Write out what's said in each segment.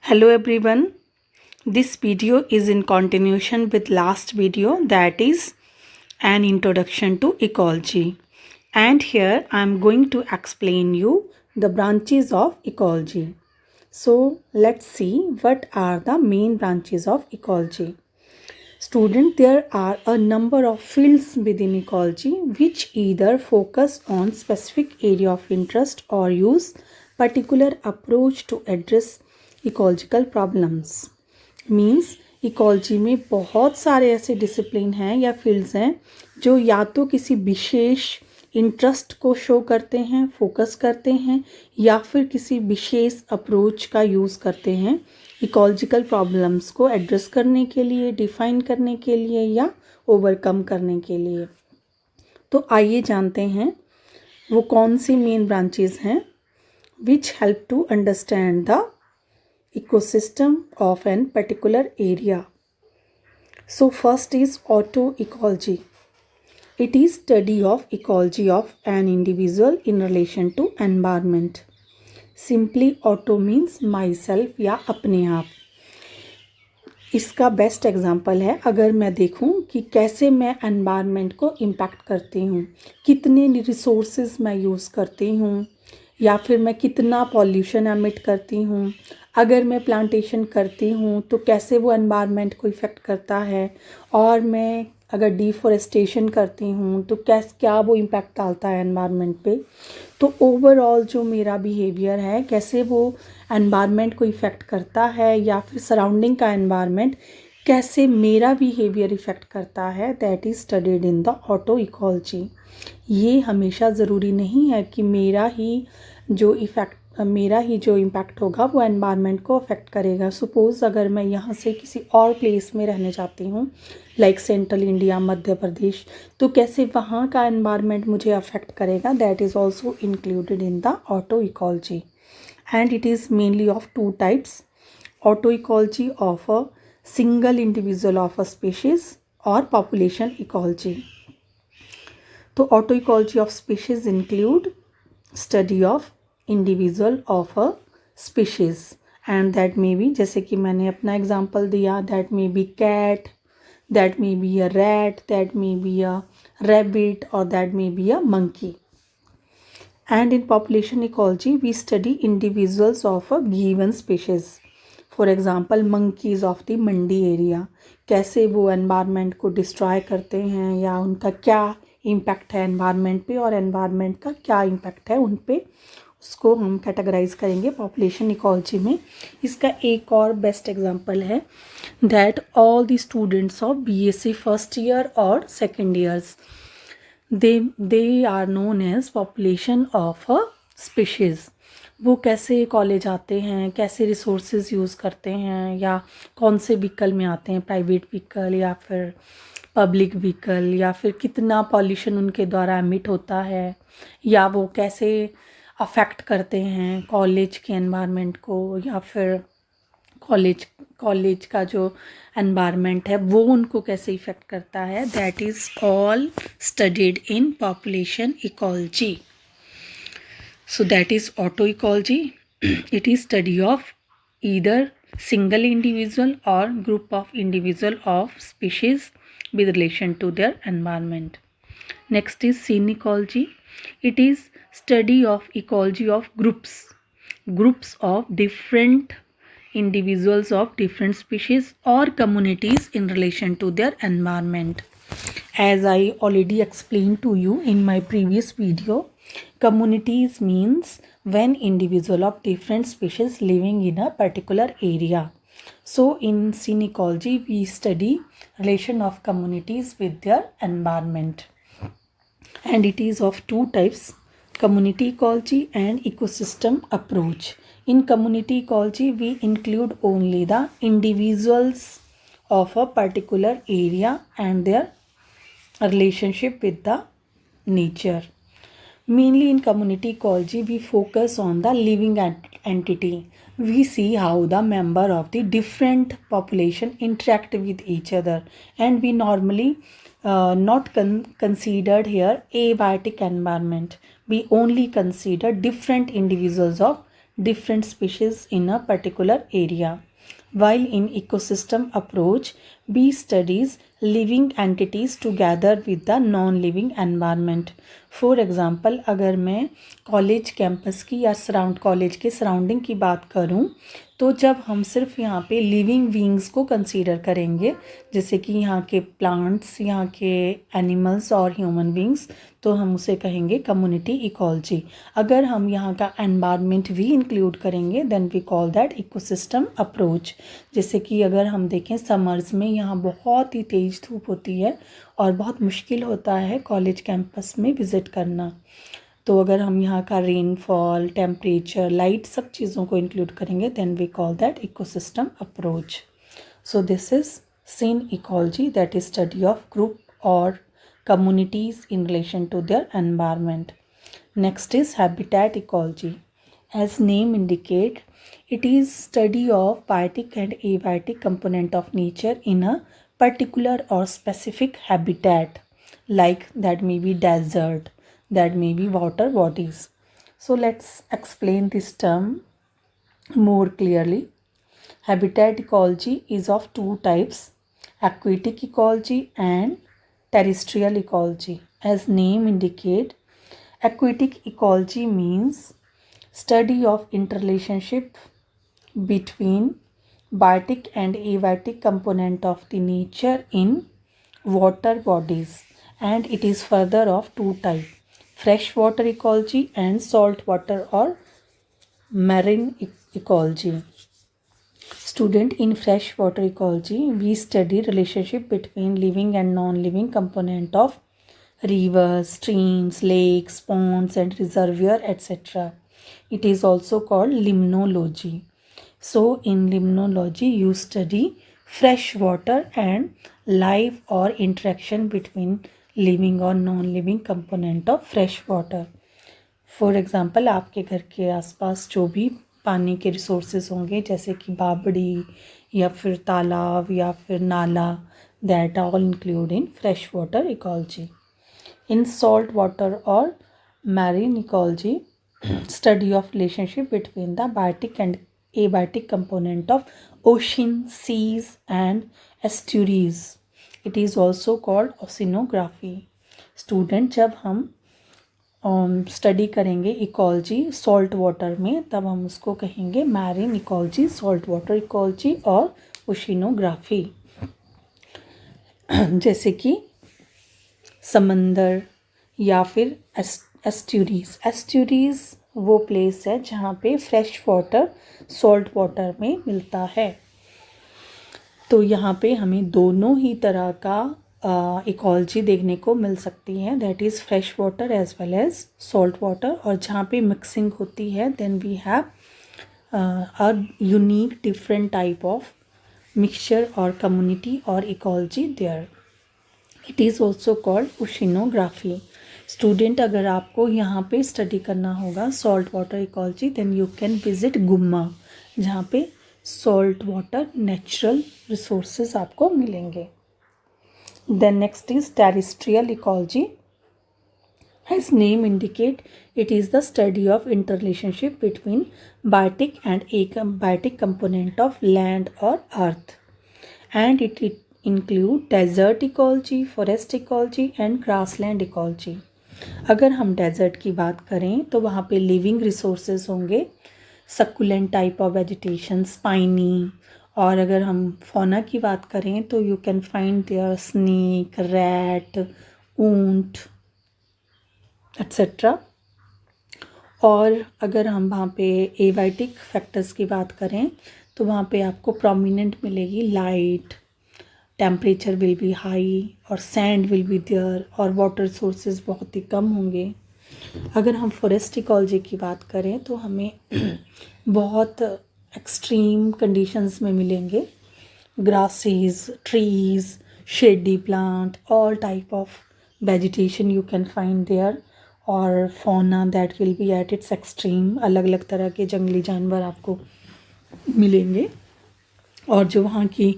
Hello everyone. This video is in continuation with last video, that is an introduction to ecology. And here I am going to explain you the branches of ecology. So let's see what are the main branches of ecology. Student, there are a number of fields within ecology which either focus on specific area of interest or use particular approach to address ecological problems. Means ecology में बहुत सारे ऐसे discipline हैं या fields हैं जो या तो किसी विशेष इंटरेस्ट को शो करते हैं, फोकस करते हैं, या फिर किसी विशेष अप्रोच का यूज़ करते हैं इकोलॉजिकल प्रॉब्लम्स को एड्रेस करने के लिए, डिफाइन करने के लिए या ओवरकम करने के लिए। तो आइए जानते हैं वो कौन सी मेन ब्रांचेस हैं which help to understand the ecosystem of an particular area. So first is autoecology. It is study of ecology of an individual in relation to environment. Simply auto means myself या अपने आप। इसका best example है अगर मैं देखूं कि कैसे मैं एनवायरनमेंट को इम्पैक्ट करती हूँ, कितने रिसोर्सेज मैं यूज़ करती हूँ, या फिर मैं कितना पॉल्यूशन एमिट करती हूँ। अगर मैं प्लांटेशन करती हूँ तो कैसे वो एनवायरनमेंट को इफ़ेक्ट करता है, और मैं अगर डिफॉरेस्टेशन करती हूँ तो क्या वो इम्पैक्ट डालता है एनवायरनमेंट पे। तो ओवरऑल जो मेरा बिहेवियर है कैसे वो एनवायरनमेंट को इफ़ेक्ट करता है, या फिर सराउंडिंग का एनवायरनमेंट कैसे मेरा बिहेवियर इफ़ेक्ट करता है, that is studied in the auto ecology. ये हमेशा ज़रूरी नहीं है कि मेरा ही जो इम्पैक्ट होगा वो एनवायरनमेंट को अफेक्ट करेगा। सपोज़ अगर मैं यहाँ से किसी और प्लेस में रहने जाती हूँ like central India, Madhya Pradesh, तो कैसे वहाँ का एनवायरनमेंट मुझे अफेक्ट करेगा, that is also included in the auto ecology. And it is mainly of two types, auto ecology of a single individual of a species और पॉपुलेशन इकोलॉजी। तो auto ecology of species include study of individual of a species, and that may B, जैसे कि मैंने अपना example दिया, that may B cat, that may be a rat, that may be a rabbit, और that may be a monkey. And in population ecology we study individuals of a given species. For example monkeys of the Mandi area, कैसे वो environment को destroy करते हैं या उनका क्या impact है एनवायरनमेंट पे, और एनवायरनमेंट का क्या इम्पैक्ट है उन पे, उसको हम कैटेगराइज करेंगे पॉपुलेशन इकोलॉजी में। इसका एक और बेस्ट एग्जांपल है that all the students of BSc first year और second years they are known as population of a species. वो कैसे कॉलेज आते हैं, कैसे रिसोर्सेज यूज़ करते हैं, या कौन से व्हीकल में आते हैं, प्राइवेट व्हीकल या फिर पब्लिक व्हीकल, या फिर कितना पॉल्यूशन उनके द्वारा एमिट होता है, या वो कैसे अफेक्ट करते हैं कॉलेज के एनवायरनमेंट को, या फिर कॉलेज का जो एनवायरनमेंट है वो उनको कैसे इफ़ेक्ट करता है, that is all studied in population ecology. So that is autoecology. It is study of either single individual or group of individual of species with relation to their environment. Next is synecology. It is study of ecology of groups of different individuals of different species or communities in relation to their environment. As I already explained to you in my previous video, communities means when individual of different species living in a particular area. So in synecology we study relation of communities with their environment, and it is of two types, community ecology and ecosystem approach. In community ecology we include only the individuals of a particular area and their relationship with the nature. Mainly in community ecology we focus on the living entity. We see how the member of the different population interact with each other, and we normally not considered here abiotic environment. We only consider different individuals of different species in a particular area. While in ecosystem approach, bee studies living entities together with the non-living environment. For example, अगर मैं college campus की या college के surrounding की बात करूं, तो जब हम सिर्फ यहाँ पे लिविंग बीइंग्स को कंसीडर करेंगे, जैसे कि यहाँ के प्लांट्स, यहाँ के एनिमल्स और ह्यूमन बीइंग्स, तो हम उसे कहेंगे कम्युनिटी इकोलॉजी. अगर हम यहाँ का एनवायरनमेंट भी इंक्लूड करेंगे then we call that ecosystem approach. जैसे कि अगर हम देखें समर्स में यहाँ बहुत ही तेज़ धूप होती है और बहुत मुश्किल होता है कॉलेज कैंपस में विज़िट करना. तो अगर हम यहाँ का रेनफॉल, टेम्परेचर, लाइट, सब चीज़ों को इंक्लूड करेंगे then we call that ecosystem approach. So this is synecology, that is study of group और communities in relation to their environment. Next is habitat ecology. As name indicate, it is study of biotic and abiotic component of nature in a particular or specific habitat, like that may be desert, that may be water bodies. So let's explain this term more clearly. Habitat ecology is of two types: aquatic ecology and terrestrial ecology. As name indicate, aquatic ecology means study of interrelationship between biotic and abiotic component of the nature in water bodies, and it is further of two type: freshwater ecology and saltwater or marine ecology. Student, in freshwater ecology, we study relationship between living and non-living component of rivers, streams, lakes, ponds, and reservoir, etc. It is also called limnology. So, in limnology, you study freshwater and life or interaction between living or non-living component of freshwater. For example, आपके घर के आसपास जो भी पानी के resources होंगे, जैसे कि बावड़ी या फिर तालाब या फिर नाला, that all include in fresh water ecology. In salt water और marine ecology, study of relationship between the biotic and abiotic component of ocean, seas and estuaries. It is also called oceanography. Student, जब हम study करेंगे ecology salt water में, तब हम उसको कहेंगे marine ecology, salt water ecology और oceanography. जैसे कि समंदर या फिर एस्ट्यूरीज. एस्ट्यूरीज वो प्लेस है जहाँ पे फ्रेश वाटर सॉल्ट वाटर में मिलता है. तो यहाँ पे हमें दोनों ही तरह का इकोलॉजी देखने को मिल सकती है, that is fresh water as well as salt water. और जहाँ पे मिक्सिंग होती है then we have a unique different type of mixture और कम्युनिटी और ecology there. It is also called oceanography. Student, अगर आपको यहाँ पे स्टडी करना होगा salt water ecology then you can visit Gumma, जहाँ पे सॉल्ट वाटर नेचुरल रिसोर्सेज आपको मिलेंगे. Then next is terrestrial ecology. As name indicate, it is the study of interrelationship between biotic and abiotic component of land or earth, and it include desert ecology, forest ecology and grassland ecology. अगर हम desert की बात करें तो वहाँ पे living resources होंगे, succulent type of vegetation, spiny. और अगर हम फौना की बात करें तो you can find there snake, rat, ऊंट एट्सेट्रा. और अगर हम वहाँ पे एबायोटिक फैक्टर्स की बात करें तो वहाँ पे आपको प्रोमिनेंट मिलेगी light, temperature will be high और सैंड विल बी देयर और वाटर सोर्सेज बहुत ही कम होंगे. अगर हम फॉरेस्ट इकोलॉजी की बात करें तो हमें बहुत एक्सट्रीम कंडीशंस में मिलेंगे, grasses, trees, shady plant, all type of vegetation you can find there. और fauna that will be at its extreme, अलग अलग तरह के जंगली जानवर आपको मिलेंगे. और जो वहाँ की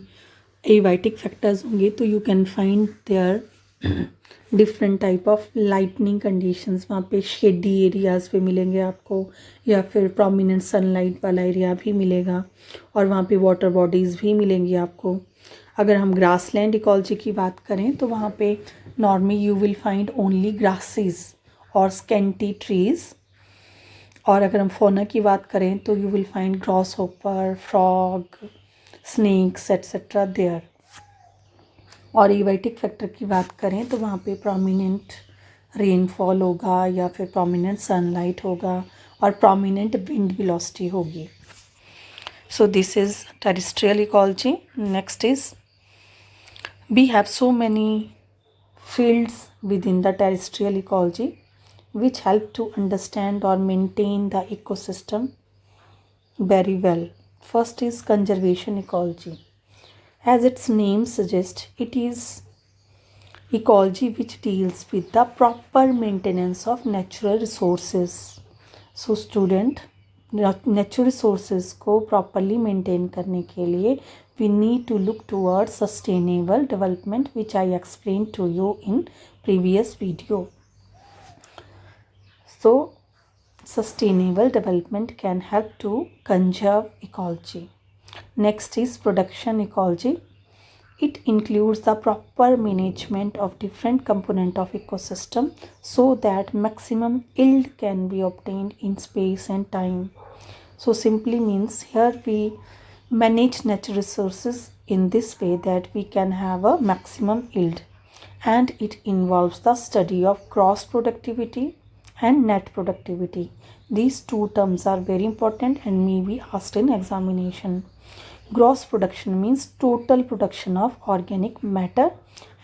एबायोटिक फैक्टर्स होंगे तो you can find there different type of lightning conditions वहाँ पे शेडी एरियाज़ पे मिलेंगे आपको, या फिर प्रोमिनेंट सनलाइट वाला एरिया भी मिलेगा, और वहाँ पे वाटर बॉडीज़ भी मिलेंगी आपको। अगर हम ग्रासलैंड इकोलॉजी की बात करें तो वहाँ पे normally you will find only grasses और स्केंटी ट्रीज़। और अगर हम फौना की बात करें तो you will find grasshopper, frog, snakes etcetera there. और इवेटिक फैक्टर की बात करें तो वहाँ पे प्रोमिनेंट रेनफॉल होगा, या फिर प्रोमिनेंट सनलाइट होगा, और प्रोमिनेंट विंड वेलोसिटी होगी। सो this is terrestrial ecology. Next is we have so many fields within the terrestrial ecology which help to understand or maintain the ecosystem very well. First is conservation ecology. As its name suggests, it is ecology which deals with the proper maintenance of natural resources. So student, natural resources को properly maintain करने के लिए we need to look toward sustainable development which I explain to you in previous video. So sustainable development can help to conserve ecology. Next is production ecology. It includes the proper management of different components of ecosystem so that maximum yield can be obtained in space and time. So simply means here we manage natural resources in this way that we can have a maximum yield, and it involves the study of gross productivity and net productivity. These two terms are very important and may be asked in examination. Gross production means total production of organic matter,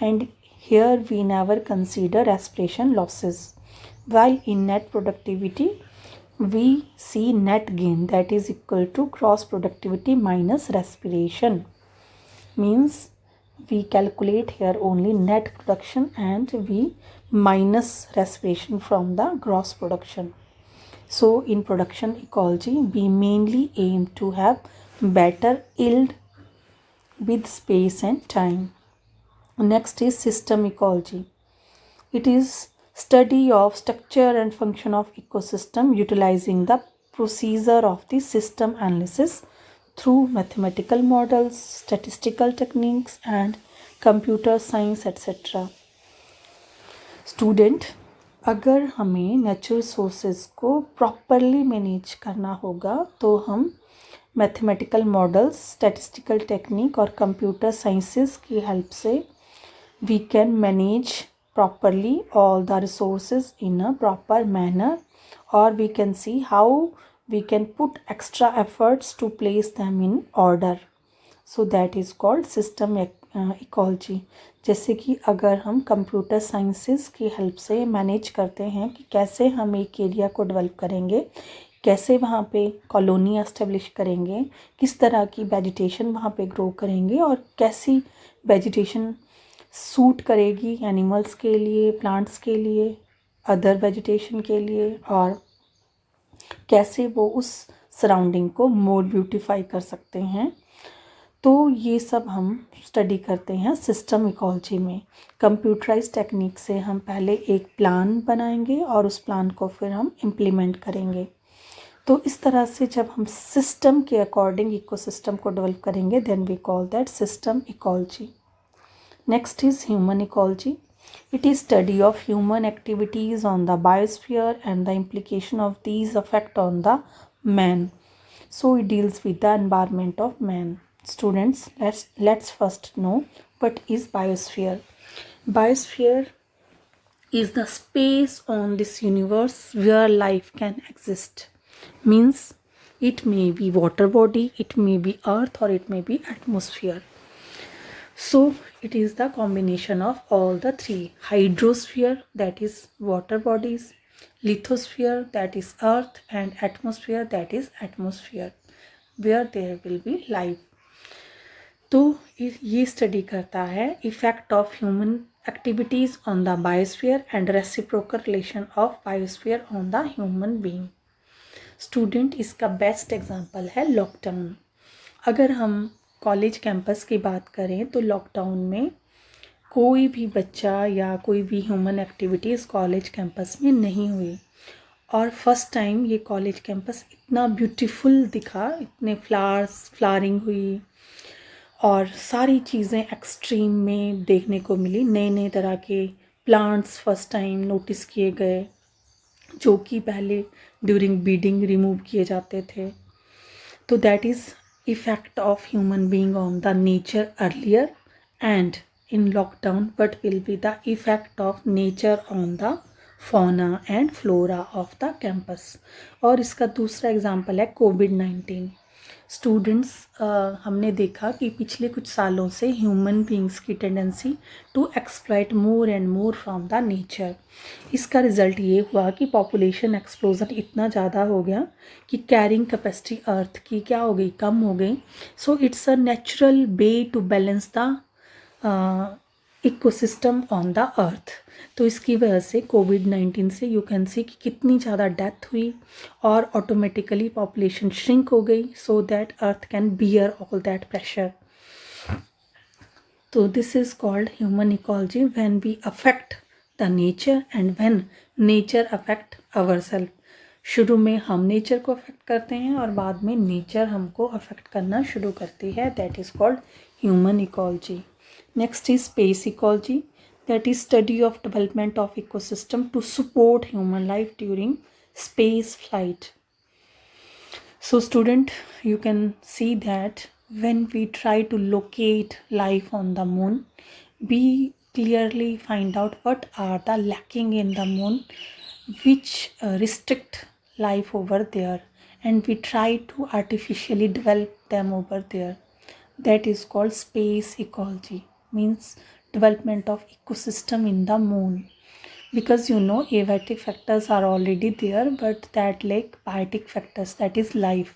and here we never consider respiration losses, while in net productivity we see net gain, that is equal to gross productivity minus respiration. Means we calculate here only net production and we minus respiration from the gross production. So in production ecology we mainly aim to have better yield with space and time. Next is system ecology. It is study of structure and function of ecosystem utilizing the procedure of the system analysis through mathematical models, statistical techniques and computer science etc. Student, अगर हमें natural resources को properly manage करना होगा तो हम mathematical models, statistical technique और computer sciences की help से we can manage properly all the resources in a proper manner, or we can see how we can put extra efforts to place them in order. So that is called system ecology. जैसे कि अगर हम computer sciences की help से manage करते हैं कि कैसे हम एक एरिया को डेवलप करेंगे, कैसे वहाँ पे कॉलोनी एस्टेब्लिश करेंगे, किस तरह की वेजिटेशन वहाँ पे ग्रो करेंगे, और कैसी वेजिटेशन सूट करेगी एनिमल्स के लिए, प्लांट्स के लिए, अदर वेजिटेशन के लिए, और कैसे वो उस सराउंडिंग को मोर ब्यूटीफाई कर सकते हैं. तो ये सब हम स्टडी करते हैं सिस्टम इकोलॉजी में. कंप्यूटराइज टेक्निक से हम पहले एक प्लान बनाएंगे और उस प्लान को फिर हम इम्प्लीमेंट करेंगे. तो इस तरह से जब हम सिस्टम के अकॉर्डिंग इकोसिस्टम को डेवलप करेंगे then we call that system ecology. Next is human ecology. It is study of human activities on the biosphere and the implication of these effect on the man. So it deals with the environment of man. Students, let's first know what is biosphere. Biosphere is the space on this universe where life can exist. Means it may be water body, it may be earth, or it may be atmosphere. So it is the combination of all the three: hydrosphere, that is water bodies, lithosphere, that is earth, and atmosphere, that is atmosphere where there will be life. तो ये study करता है effect of human activities on the biosphere and reciprocal relation of biosphere on the human being. Student, इसका best example है lockdown. अगर हम college campus की बात करें तो लॉकडाउन में कोई भी बच्चा या कोई भी ह्यूमन एक्टिविटीज़ कॉलेज कैंपस में नहीं हुई, और फर्स्ट टाइम ये कॉलेज कैंपस इतना ब्यूटीफुल दिखा, इतने फ्लावरिंग हुई और सारी चीज़ें एक्सट्रीम में देखने को मिली। नए नए तरह के प्लांट्स फर्स्ट टाइम नोटिस किए गए, जो कि पहले ड्यूरिंग बीडिंग रिमूव किए जाते थे। तो that is effect of human being on the nature earlier and in lockdown, what will be the effect of nature on the fauna and flora of the campus। और इसका दूसरा example है कोविड-19। Students, हमने देखा कि पिछले कुछ सालों से ह्यूमन बींग्स की tendency to exploit more and more from the nature. इसका रिज़ल्ट ये हुआ कि पॉपुलेशन एक्सप्लोजन इतना ज़्यादा हो गया कि कैरिंग कैपेसिटी अर्थ की क्या हो गई, कम हो गई। So it's a natural way to balance the ecosystem on the earth. तो इसकी वजह से कोविड-19 से यू कैन सी कि कितनी ज़्यादा डेथ हुई और ऑटोमेटिकली पॉपुलेशन श्रिंक हो गई, so that earth can bear all that pressure. तो this is called human ecology when we affect the nature and when nature affect ourself. शुरू में हम नेचर को अफेक्ट करते हैं और बाद में नेचर हमको अफेक्ट करना शुरू करती है। That is called human ecology. Next is space ecology, that is study of development of ecosystem to support human life during space flight. So student, you can see that when we try to locate life on the moon, we clearly find out what are the lacking in the moon which restrict life over there, and we try to artificially develop them over there. That is called space ecology, means development of ecosystem in the moon, because you know abiotic factors are already there, but that lack biotic factors, that is life.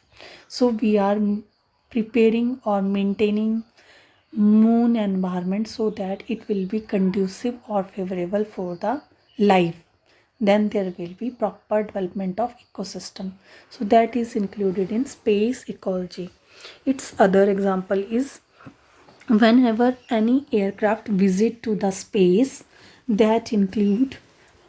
So we are preparing or maintaining moon environment so that it will be conducive or favorable for the life. Then there will be proper development of ecosystem, so that is included in space ecology. Its other example is whenever any aircraft visit to the space, that include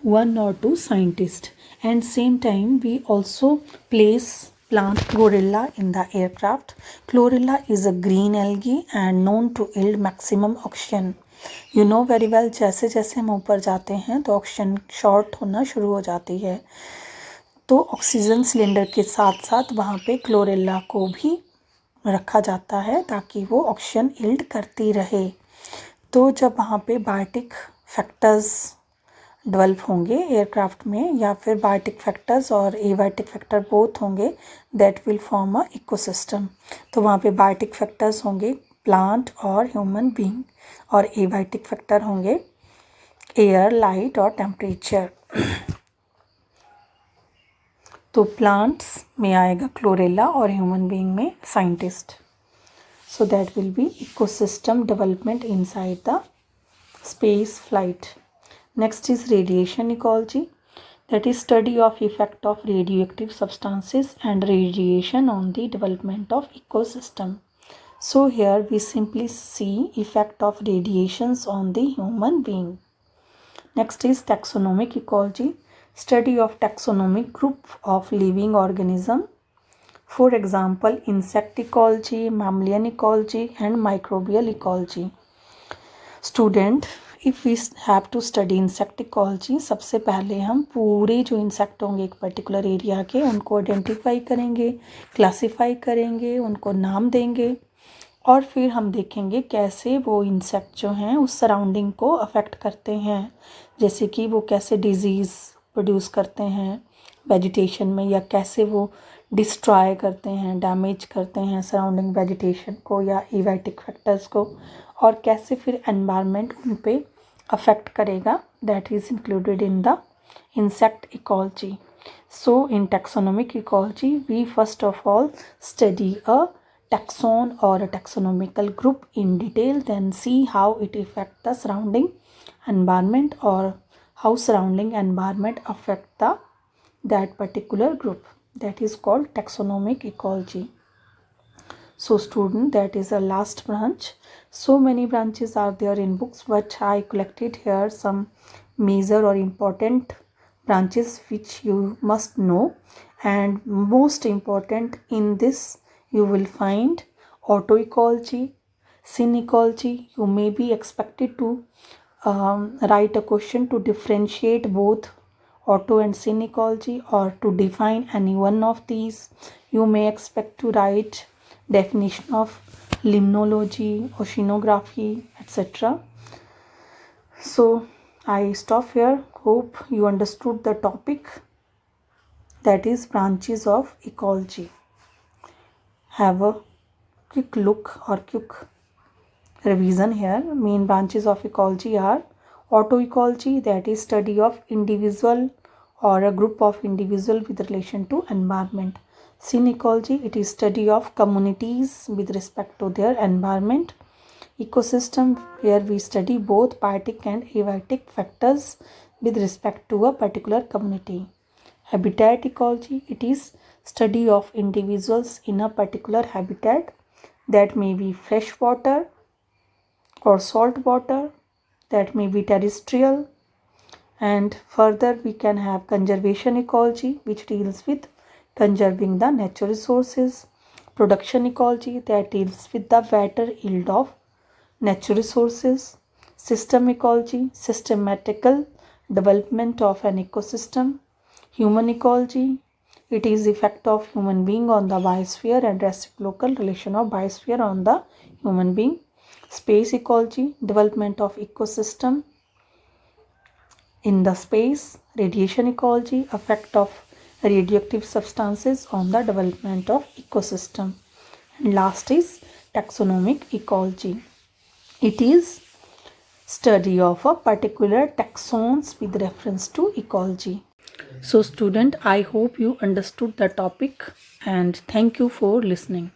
1 or 2 scientists, and same time we also place plant chlorella in the aircraft. Chlorella is a green algae and known to yield maximum oxygen. You know very well, जैसे जैसे हम ऊपर जाते हैं तो oxygen short होना शुरू हो जाती है, तो ऑक्सीजन सिलेंडर के साथ साथ वहाँ पे क्लोरेला को भी रखा जाता है ताकि वो ऑक्सीजन यील्ड करती रहे। तो जब वहाँ पे बायोटिक फैक्टर्स डेवलप होंगे एयरक्राफ्ट में, या फिर बायोटिक फैक्टर्स और एबायोटिक फैक्टर बोथ होंगे, that will form a ecosystem. तो वहाँ पे बायोटिक फैक्टर्स होंगे प्लांट और ह्यूमन बीइंग, और एबायोटिक फैक्टर होंगे एयर, लाइट और टेम्परेचर। तो प्लांट्स में आएगा क्लोरेला और ह्यूमन बीइंग में scientist. So that will B ecosystem development inside the space flight. Next is radiation ecology, that is study of effect of radioactive substances and radiation on the development of ecosystem. So here we simply see effect of radiations on the human being. Next is taxonomic ecology, study of taxonomic group of living organism, for example insect ecology, mammalian ecology and microbial ecology. Student, if we have to study insect ecology, सबसे पहले हम पूरे जो insect होंगे एक particular area के, उनको identify करेंगे, क्लासीफाई करेंगे, उनको नाम देंगे, और फिर हम देखेंगे कैसे वो इंसेक्ट जो हैं उस सराउंडिंग को अफेक्ट करते हैं, जैसे कि वो कैसे डिजीज़ प्रोड्यूस करते हैं वेजिटेशन में, या कैसे वो डिस्ट्रॉय करते हैं, डैमेज करते हैं सराउंडिंग वेजिटेशन को या एबायोटिक फैक्टर्स को, और कैसे फिर एनवायरनमेंट उन पे अफेक्ट करेगा। That is included in the insect ecology. So in taxonomic ecology we first of all study a taxon or a taxonomical group in detail, then see how it affect the surrounding environment or how surrounding environment affect that particular group. That is called taxonomic ecology. So student, that is the last branch. So many branches are there in books, but I collected here some major or important branches which you must know. And most important in this, you will find autoecology, synecology. You may be expected to write a question to differentiate both auto and synecology, or to define any one of these. You may expect to write definition of limnology, oceanography, etc. So I stop here. Hope you understood the topic, that is branches of ecology. Have a quick look or quick revision here. Main branches of ecology are autoecology, that is study of individual or a group of individual with relation to environment. Synecology, it is study of communities with respect to their environment. Ecosystem, where we study both biotic and abiotic factors with respect to a particular community. Habitat ecology, it is study of individuals in a particular habitat, that may be fresh water or salt water, that may be terrestrial. And further we can have conservation ecology, which deals with conserving the natural resources. Production ecology, that deals with the better yield of natural resources. System ecology, systematical development of an ecosystem. Human ecology, it is effect of human being on the biosphere and reciprocal relation of biosphere on the human being. Space ecology, development of ecosystem in the space. Radiation ecology, effect of radioactive substances on the development of ecosystem. And last is taxonomic ecology. It is study of a particular taxons with reference to ecology. So student, I hope you understood the topic, and thank you for listening.